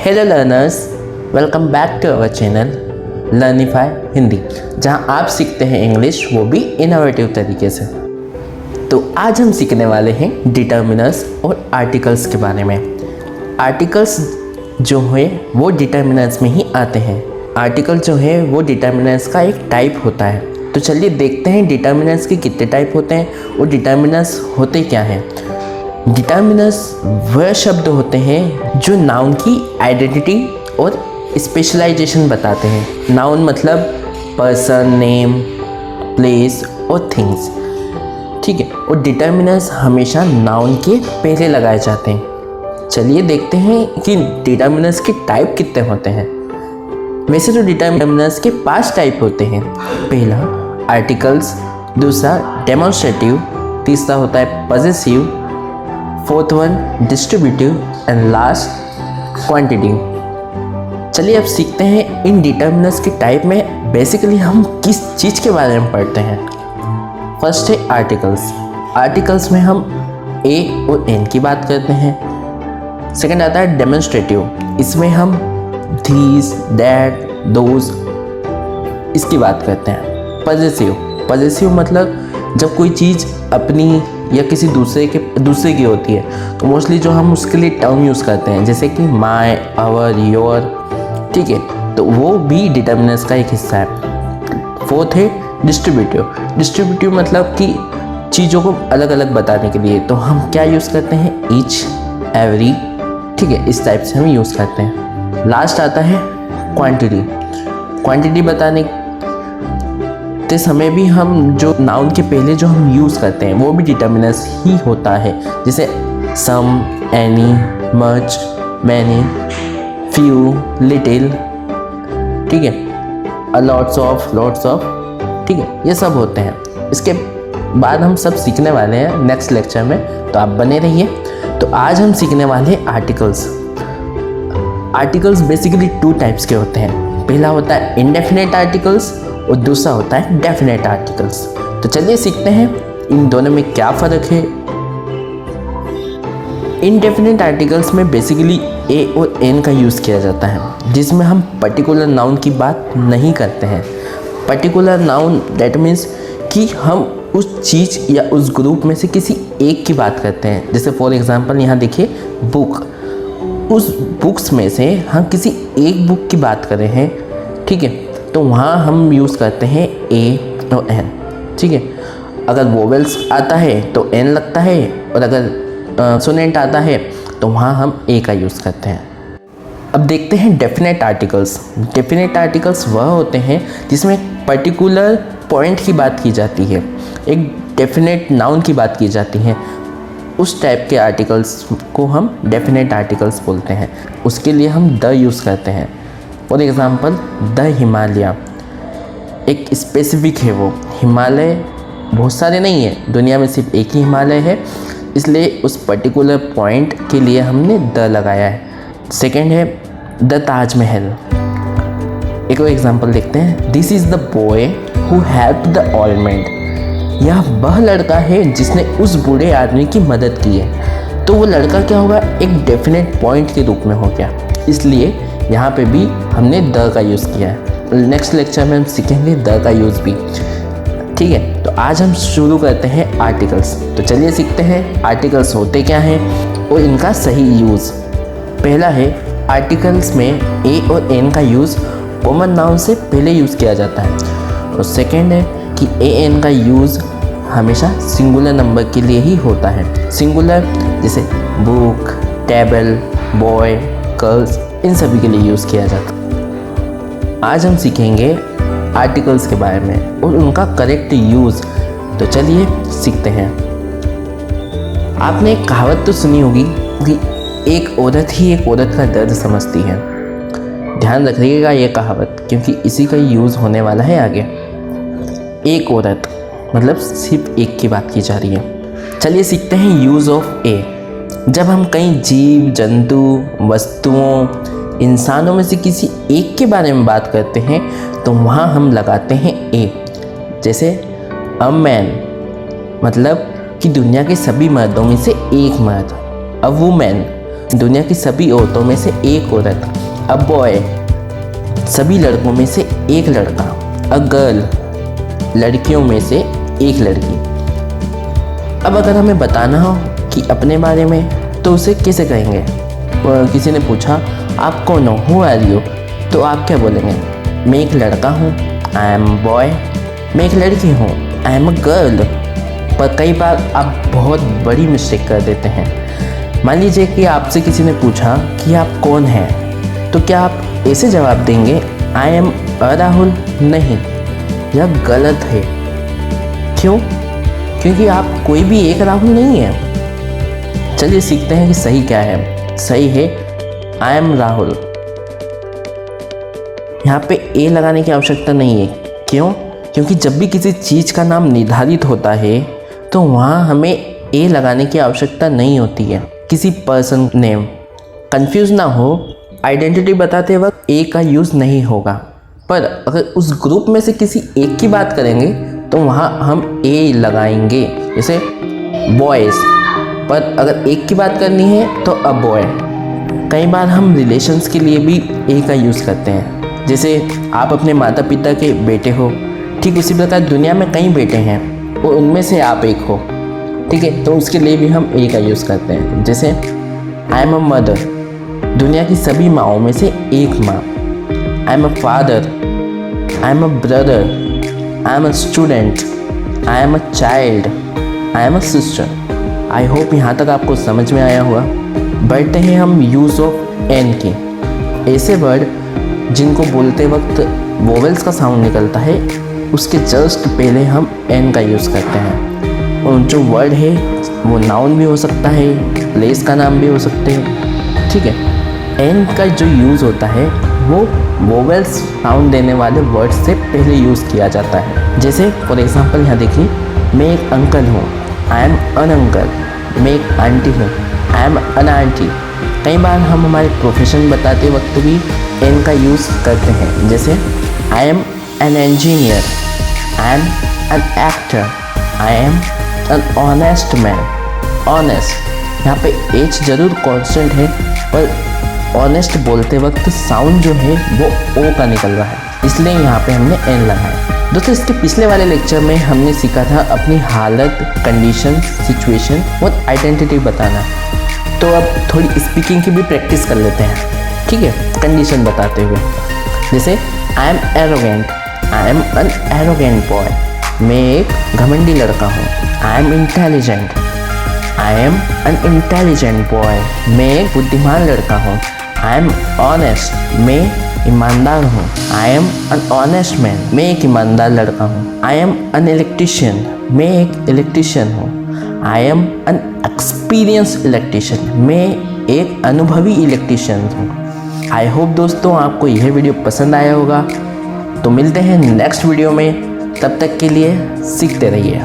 Hello learners, welcome back to our channel Learnify Hindi, जहां आप सीखते हैं इंग्लिश, वो भी इनोवेटिव तरीके से। तो आज हम सीखने वाले हैं डिटर्मिनर्स और आर्टिकल्स के बारे में। आर्टिकल्स जो है वो डिटर्मिनर्स में ही आते हैं। आर्टिकल जो है वो डिटर्मिनर्स का एक टाइप होता है। तो चलिए देखते हैं डिटर्मिनर्स के कितने टाइप होते हैं और डिटर्मिनर्स होते क्या हैं। डिटर्मिनर्स वह शब्द होते हैं जो नाउन की आइडेंटिटी और स्पेशलाइजेशन बताते हैं। नाउन मतलब पर्सन, नेम, प्लेस और थिंग्स, ठीक है। और डिटर्मिनर्स हमेशा नाउन के पहले लगाए जाते हैं। चलिए देखते हैं कि डिटर्मिनर्स के टाइप कितने होते हैं। वैसे तो डिटर्मिनर्स के 5 टाइप होते हैं। पहला आर्टिकल्स, दूसरा डेमोन्स्ट्रेटिव, तीसरा होता है possessive, fourth one distributive and last quantitative. चलिए अब सीखते हैं इन डिटर्मिनर्स के टाइप में बेसिकली हम किस चीज़ के बारे में पढ़ते हैं। फर्स्ट है आर्टिकल्स। आर्टिकल्स में हम ए और एन की बात करते हैं। सेकंड आता है डेमोन्स्ट्रेटिव, इसमें हम these, that, those इसकी बात करते हैं। पॉजेसिव मतलब जब कोई चीज़ अपनी या किसी दूसरे की होती है तो मोस्टली जो हम उसके लिए टर्म यूज़ करते हैं, जैसे कि माय, आवर, योर, ठीक है, तो वो भी डिटर्मिनर्स का एक हिस्सा है। फोर्थ है डिस्ट्रीब्यूटिव मतलब कि चीज़ों को अलग अलग बताने के लिए तो हम क्या यूज़ करते हैं, ईच, एवरी, ठीक है, इस टाइप से हम यूज़ करते हैं। लास्ट आता है क्वांटिटी बताने के समय भी हम जो नाउन के पहले जो हम यूज़ करते हैं वो भी डिटर्मिनर्स ही होता है, जैसे some, any, much, many, few, little, ठीक है, लॉट्स ऑफ, ठीक है, ये सब होते हैं। इसके बाद हम सब सीखने वाले हैं नेक्स्ट लेक्चर में, तो आप बने रहिए। तो आज हम सीखने वाले हैं आर्टिकल्स। आर्टिकल्स बेसिकली 2 टाइप्स के होते हैं। पहला होता है इंडेफिनेट आर्टिकल्स और दूसरा होता है डेफिनेट आर्टिकल्स। तो चलिए सीखते हैं इन दोनों में क्या फ़र्क है। इंडेफिनेट आर्टिकल्स में बेसिकली ए और एन का यूज़ किया जाता है, जिसमें हम पर्टिकुलर नाउन की बात नहीं करते हैं। पर्टिकुलर नाउन दैट मीन्स कि हम उस चीज़ या उस ग्रुप में से किसी एक की बात करते हैं। जैसे फॉर एग्जांपल यहाँ देखिए बुक, उस बुक्स में से हम किसी एक बुक की बात कर रहे हैं, ठीक है, तो वहाँ हम यूज़ करते हैं ए और एन, ठीक है। अगर वोवेल्स आता है तो एन लगता है और अगर कॉन्सोनेंट आता है तो वहाँ हम ए का यूज़ करते हैं। अब देखते हैं डेफिनेट आर्टिकल्स। डेफिनेट आर्टिकल्स वह होते हैं जिसमें पर्टिकुलर पॉइंट की बात की जाती है, एक डेफिनेट नाउन की बात की जाती है। उस टाइप के आर्टिकल्स को हम डेफिनेट आर्टिकल्स बोलते हैं। उसके लिए हम द यूज़ करते हैं। फॉर एग्ज़ाम्पल द हिमालय एक स्पेसिफिक है, वो हिमालय बहुत सारे नहीं है, दुनिया में सिर्फ एक ही हिमालय है, इसलिए उस पर्टिकुलर पॉइंट के लिए हमने द लगाया है। सेकंड है द ताजमहल। एक और एग्जांपल देखते हैं। This is the boy who helped the old man. यह वह लड़का है जिसने उस बूढ़े आदमी की मदद की है। तो वो लड़का क्या होगा, एक डेफिनेट पॉइंट के रूप में हो गया, इसलिए यहाँ पे भी हमने द का यूज़ किया है। नेक्स्ट लेक्चर में हम सीखेंगे द का यूज़ भी, ठीक है। तो आज हम शुरू करते हैं आर्टिकल्स। तो चलिए सीखते हैं आर्टिकल्स होते क्या हैं और इनका सही यूज़। पहला है आर्टिकल्स में ए और एन का यूज़ कॉमन नाउन से पहले यूज़ किया जाता है। और सेकेंड है कि ए एन का यूज़ हमेशा सिंगुलर नंबर के लिए ही होता है। सिंगुलर जैसे बुक, टेबल, बॉय, गर्ल्स, इन सभी के लिए यूज़ किया जाता है। आज हम सीखेंगे आर्टिकल्स के बारे में और उनका करेक्ट यूज़। तो चलिए सीखते हैं। आपने एक कहावत तो सुनी होगी कि एक औरत ही एक औरत का दर्द समझती है। ध्यान रखिएगा ये कहावत, क्योंकि इसी का यूज़ होने वाला है आगे। एक औरत मतलब सिर्फ एक की बात की जा रही है। चलिए सीखते हैं यूज़ ऑफ ए। जब हम कई जीव, जंतु, वस्तुओं, इंसानों में से किसी एक के बारे में बात करते हैं तो वहाँ हम लगाते हैं ए। जैसे अ मैन मतलब कि दुनिया के सभी मर्दों में से एक मर्द। अ वुमेन दुनिया की सभी औरतों में से एक औरत। अ बॉय, सभी लड़कों में से एक लड़का। अ गर्ल, लड़कियों में से एक लड़की। अब अगर हमें बताना हो कि अपने बारे में तो उसे कैसे कहेंगे? किसी ने पूछा आप कौन हो, हु आर यू, तो आप क्या बोलेंगे? मैं एक लड़का हूँ, आई एम बॉय। मैं एक लड़की हूँ, आई एम अ गर्ल। पर कई बार आप बहुत बड़ी मिस्टेक कर देते हैं। मान लीजिए कि आपसे किसी ने पूछा कि आप कौन हैं, तो क्या आप ऐसे जवाब देंगे आई एम अ राहुल? नहीं, यह गलत है। क्यों? क्योंकि आप कोई भी एक राहुल नहीं है। चलिए सीखते हैं कि सही क्या है। सही है आई एम राहुल। यहाँ पे ए लगाने की आवश्यकता नहीं है। क्यों? क्योंकि जब भी किसी चीज़ का नाम निर्धारित होता है तो वहाँ हमें ए लगाने की आवश्यकता नहीं होती है। किसी पर्सन नेम, कंफ्यूज ना हो, आइडेंटिटी बताते वक्त ए का यूज़ नहीं होगा। पर अगर उस ग्रुप में से किसी एक की बात करेंगे तो वहाँ हम ए लगाएंगे, जैसे बॉयज़। पर अगर एक की बात करनी है तो अ बॉय। कई बार हम रिलेशंस के लिए भी ए का यूज़ करते हैं, जैसे आप अपने माता पिता के बेटे हो, ठीक उसी प्रकार दुनिया में कई बेटे हैं और उनमें से आप एक हो, ठीक है, तो उसके लिए भी हम ए का यूज़ करते हैं। जैसे आई एम अ मदर, दुनिया की सभी माँओं में से एक माँ। I am a father, I am a brother, I am a student, I am a child, I am a sister. I hope यहाँ तक आपको समझ में आया होगा। बढ़ते हैं हम यूज़ ऑफ एन की। ऐसे वर्ड जिनको बोलते वक्त वोवेल्स का साउंड निकलता है, उसके जस्ट पहले हम एन का यूज़ करते हैं। और जो वर्ड है वो नाउन भी हो सकता है, प्लेस का नाम भी हो सकते हैं, ठीक है। एन का जो यूज़ होता है वो वोवेल्स साउंड देने वाले वर्ड से पहले यूज़ किया जाता है। जैसे फॉर एग्जांपल यहाँ देखिए, मैं एक अंकल हूँ, आई एम एन अंकल। मैं एक आंटी हूँ, आई एम एन आंटी। कई बार हम हमारे प्रोफेशन बताते वक्त भी एन का यूज़ करते हैं, जैसे I am an engineer, I am an actor, I am an honest man. Honest, यहाँ पे एच जरूर कांस्टेंट है, पर ऑनेस्ट बोलते वक्त साउंड जो है वो ओ का निकल रहा है, इसलिए यहाँ पे हमने एन लगाया। दोस्तों इसके पिछले वाले लेक्चर में हमने सीखा था अपनी हालत, कंडीशन, सिचुएशन और आइडेंटिटी बताना। तो अब थोड़ी स्पीकिंग की भी प्रैक्टिस कर लेते हैं, ठीक है, कंडीशन बताते हुए। जैसे I am arrogant, I am an arrogant boy. मैं एक घमंडी लड़का हूँ। I am intelligent, I am an intelligent boy. मैं एक बुद्धिमान लड़का हूँ। आई एम ऑनेस्ट, मैं ईमानदार हूँ। I am an honest man, मैं एक ईमानदार लड़का हूँ। आई एम एन इलेक्ट्रिशियन, मैं एक इलेक्ट्रिशियन हूँ। I am an experience electrician, मैं एक अनुभवी इलेक्ट्रिशियन हूँ। आई होप दोस्तों आपको यह वीडियो पसंद आया होगा। तो मिलते हैं नेक्स्ट वीडियो में, तब तक के लिए सीखते रहिए।